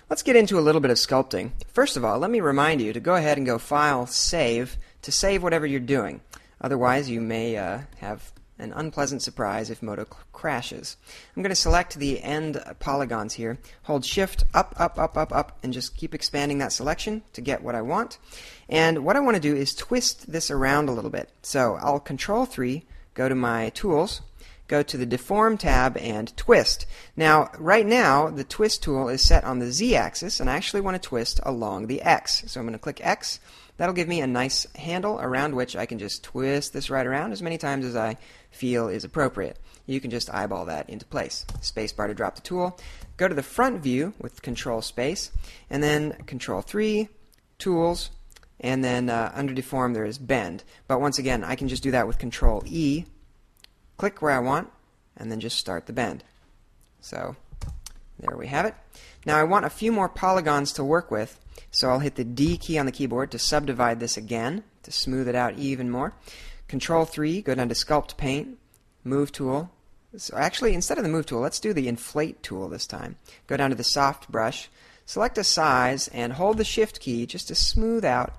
Let's get into a little bit of sculpting. First of all, let me remind you to go ahead and go File, Save, to save whatever you're doing. Otherwise, you may have an unpleasant surprise if Modo crashes. I'm going to select the end polygons here, hold Shift, up, up, up, up, up, and just keep expanding that selection to get what I want. And what I want to do is twist this around a little bit. So I'll Control 3, go to my Tools, go to the Deform tab, and Twist. Now, right now, the Twist tool is set on the Z-axis, and I actually want to twist along the X. So I'm going to click X. That'll give me a nice handle around which I can just twist this right around as many times as I feel is appropriate. You can just eyeball that into place. Spacebar to drop the tool. Go to the front view with Control Space, and then Control 3, Tools, and then under Deform there is Bend. But once again, I can just do that with Control E, click where I want, and then just start the bend. So there we have it. Now I want a few more polygons to work with, so I'll hit the D key on the keyboard to subdivide this again, to smooth it out even more. Control 3, go down to Sculpt Paint, Move Tool. So actually, instead of the Move Tool, let's do the Inflate tool this time. Go down to the Soft Brush, select a size, and hold the Shift key just to smooth out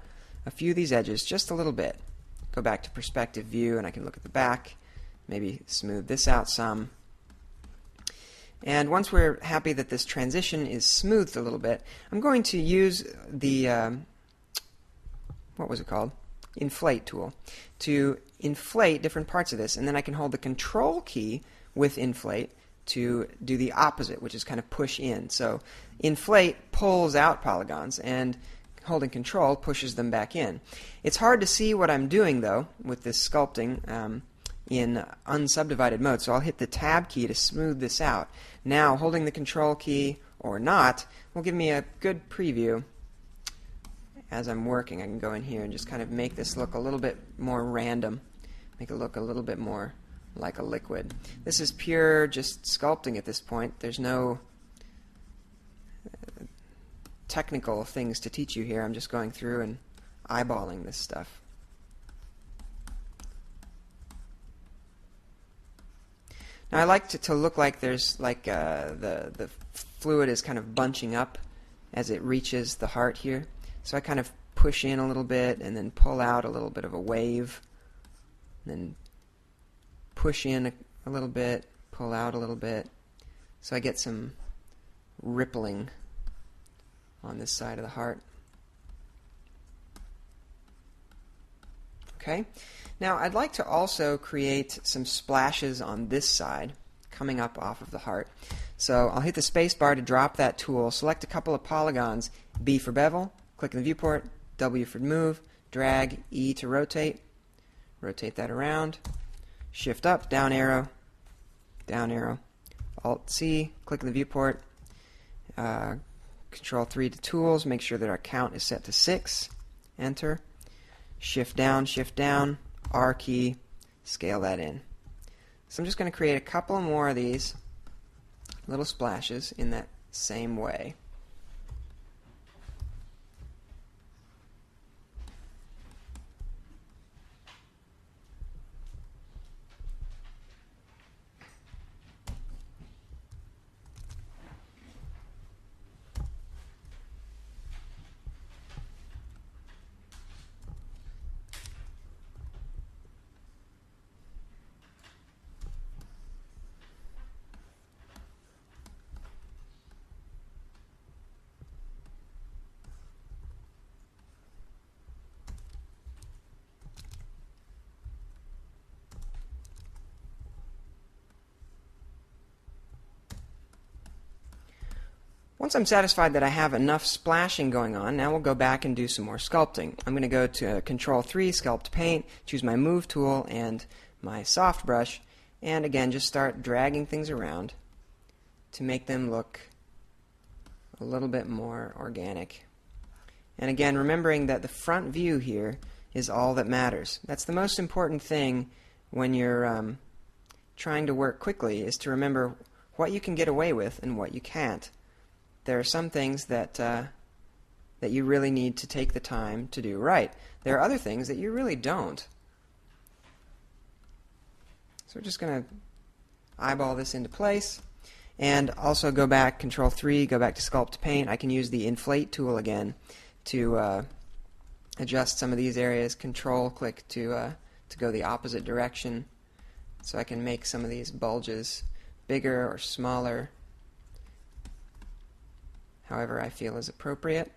a few of these edges just a little bit. Go back to Perspective View, and I can look at the back. Maybe smooth this out some. And once we're happy that this transition is smoothed a little bit, I'm going to use the, what was it called? Inflate tool to inflate different parts of this. And then I can hold the Control key with Inflate to do the opposite, which is kind of push in. So Inflate pulls out polygons, and holding Control pushes them back in. It's hard to see what I'm doing, though, with this sculpting. In unsubdivided mode, so I'll hit the Tab key to smooth this out. Now, holding the Control key, or not, will give me a good preview as I'm working. I can go in here and just kind of make this look a little bit more random, make it look a little bit more like a liquid. This is pure just sculpting at this point. There's no technical things to teach you here. I'm just going through and eyeballing this stuff. Now I like to look like there's like the fluid is kind of bunching up as it reaches the heart here. So I kind of push in a little bit and then pull out a little bit of a wave. And then push in a little bit, pull out a little bit. So I get some rippling on this side of the heart. Okay. Now I'd like to also create some splashes on this side coming up off of the heart. So I'll hit the space bar to drop that tool, select a couple of polygons, B for bevel, click in the viewport, W for move, drag, E to rotate, rotate that around, Shift up, down arrow, Alt C, click in the viewport, Control 3 to tools, make sure that our count is set to 6, enter, Shift down, R key, scale that in. So I'm just going to create a couple more of these little splashes in that same way. Once I'm satisfied that I have enough splashing going on, now we'll go back and do some more sculpting. I'm going to go to Control 3, Sculpt Paint, choose my Move tool and my Soft Brush, and again just start dragging things around to make them look a little bit more organic. And again, remembering that the front view here is all that matters. That's the most important thing when you're trying to work quickly, is to remember what you can get away with and what you can't. There are some things that that you really need to take the time to do right. There are other things that you really don't. So we're just going to eyeball this into place. And also go back, Control 3, go back to Sculpt Paint. I can use the Inflate tool again to adjust some of these areas. Control click to go the opposite direction, so I can make some of these bulges bigger or smaller, however I feel is appropriate.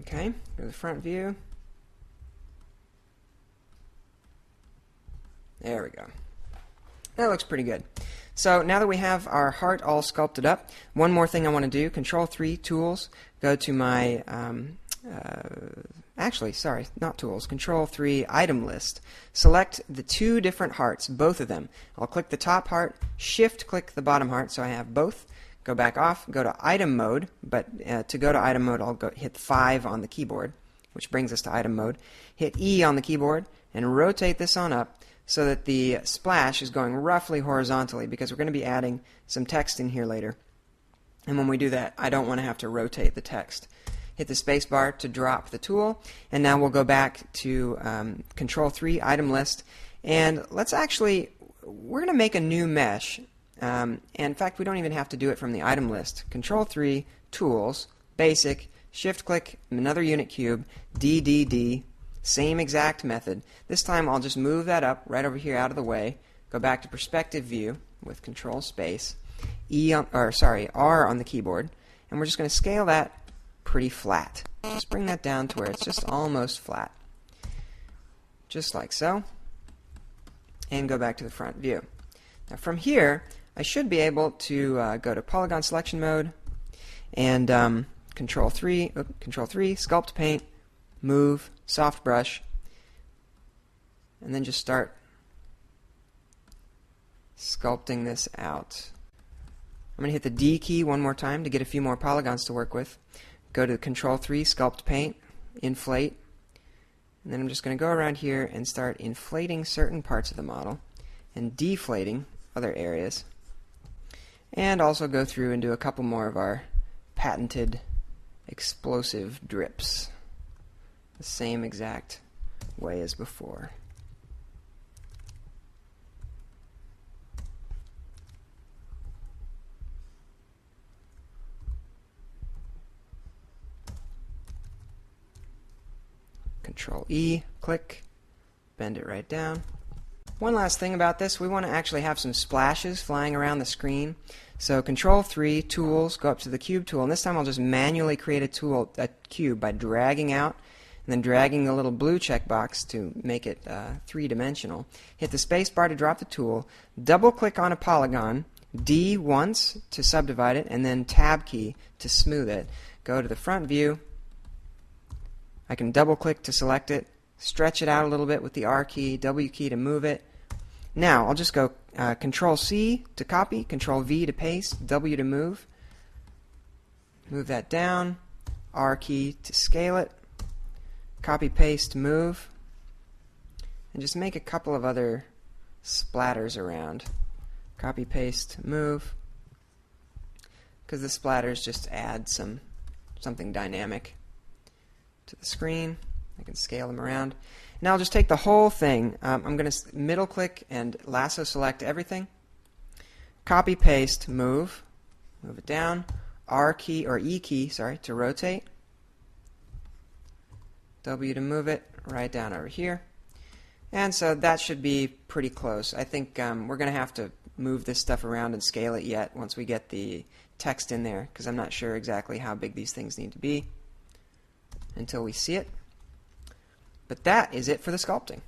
Okay, go to the front view. There we go. That looks pretty good. So now that we have our heart all sculpted up, one more thing I want to do, Control 3, Tools, go to my, actually, sorry, not Tools, Control 3, Item List. Select the two different hearts, both of them. I'll click the top heart, Shift-click the bottom heart, so I have both. Go back off, go to Item Mode, but to go to Item Mode, I'll hit 5 on the keyboard, which brings us to Item Mode. Hit E on the keyboard, and rotate this on up so that the splash is going roughly horizontally, because we're going to be adding some text in here later. And when we do that, I don't want to have to rotate the text. Hit the space bar to drop the tool, and now we'll go back to Control 3, Item List, and we're going to make a new mesh. And in fact, we don't even have to do it from the item list. Control 3, Tools, Basic, Shift-click another unit cube, DDD, same exact method. This time I'll just move that up right over here out of the way, go back to Perspective View with Control Space, R on the keyboard, and we're just going to scale that pretty flat. Just bring that down to where it's just almost flat. Just like so. And go back to the front view. Now from here, I should be able to go to Polygon Selection Mode and Control 3, Sculpt Paint, Move, Soft Brush, and then just start sculpting this out. I'm going to hit the D key one more time to get a few more polygons to work with. Go to Control 3, Sculpt Paint, Inflate, and then I'm just going to go around here and start inflating certain parts of the model and deflating other areas. And also go through and do a couple more of our patented explosive drips, the same exact way as before. Control E, click, bend it right down. One last thing about this, we want to actually have some splashes flying around the screen. So Control 3, Tools, go up to the Cube tool, and this time I'll just manually create a cube by dragging out and then dragging the little blue checkbox to make it three-dimensional. Hit the space bar to drop the tool, double-click on a polygon, D once to subdivide it, and then Tab key to smooth it. Go to the front view. I can double-click to select it, stretch it out a little bit with the R key, W key to move it. Now I'll just go Control C to copy, Control V to paste, W to move. Move that down, R key to scale it, copy, paste, move, and just make a couple of other splatters around. Copy, paste, move, because the splatters just add something dynamic to the screen. I can scale them around. Now I'll just take the whole thing. I'm going to middle click and lasso select everything. Copy, paste, move it down. R key or E key, sorry, to rotate. W to move it right down over here. And so that should be pretty close. I think we're going to have to move this stuff around and scale it yet once we get the text in there, because I'm not sure exactly how big these things need to be until we see it. But that is it for the sculpting.